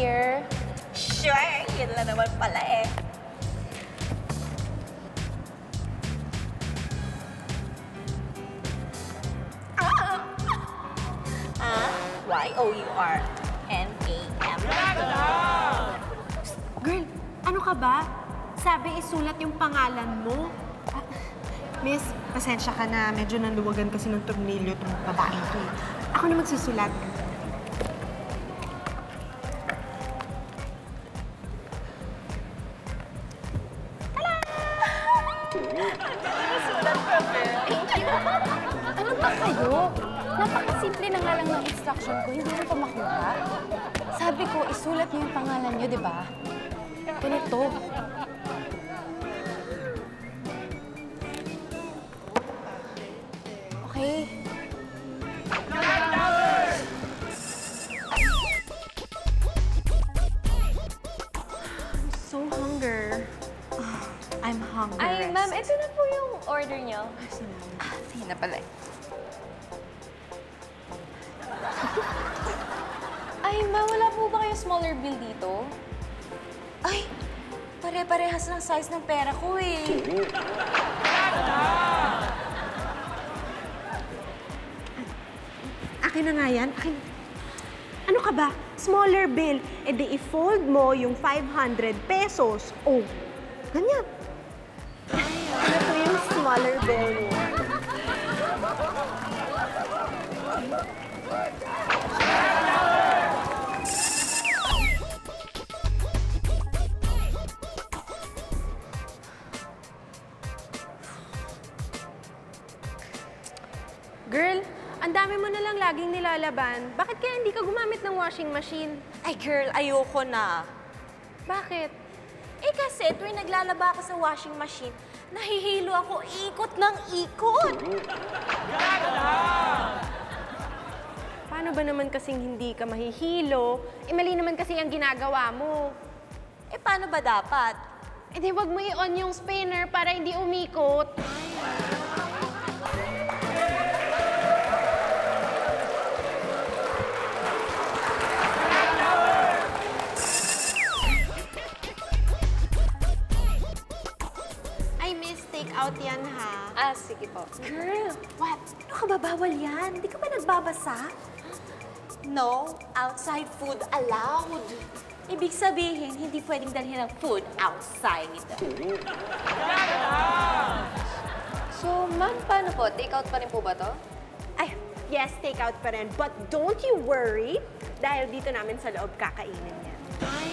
here. Sure, yun lang naman pala eh. Y-O-U-R-N-A-M. Girl, ano ka ba? Sabi isulat yung pangalan mo. Miss, pasensya ka na. Medyo naluwagan kasi ng tornilyo itong babaeng to. Ako na magsusulat. Sulat ko, Thank you. Ano ba kayo? Napakasimple na nga lang ng instruction ko, hindi mo pa makuha. Sabi ko, isulat niyo yung pangalan niyo, di ba? Ganito. Okay. So hunger. I'm hungry. Ay, ma'am, ito na po yung order niyo. Sige na pala eh. Ay, ma'am, wala po ba kayong smaller bill dito? Ay, pare-parehas ng size ng pera ko eh. Akin na nga yan. Akin. Ano ka ba? Smaller bill. E di i-fold mo yung 500 pesos. Oh, ganyan. Ito yung smaller bill mo. Girl, ang dami mo na lang laging nilalaban. Bakit kaya hindi ka gumamit ng washing machine? Ay girl, ayoko na. Bakit? Eh kasi tuwing naglalaba ako sa washing machine, nahihilo ako ikot ng ikot. Paano ba naman kasing hindi ka mahihilo? Eh, mali naman kasi ang ginagawa mo. Eh paano ba dapat? Eh, di wag mo i-on yung spinner para hindi umikot. Ay, miss, take out yan, ha? Ah, sige po. Girl, what? Ano ka ba? Bawal yan? Hindi ka ba nagbabasa? No, outside food allowed. Ibig sabihin, hindi pwedeng dalhin ng food outside. So, ma'am, paano po? Take out pa rin po ba to? Ay, yes, take out pa rin. But don't you worry, dahil dito namin sa loob kakainin yan. Ay,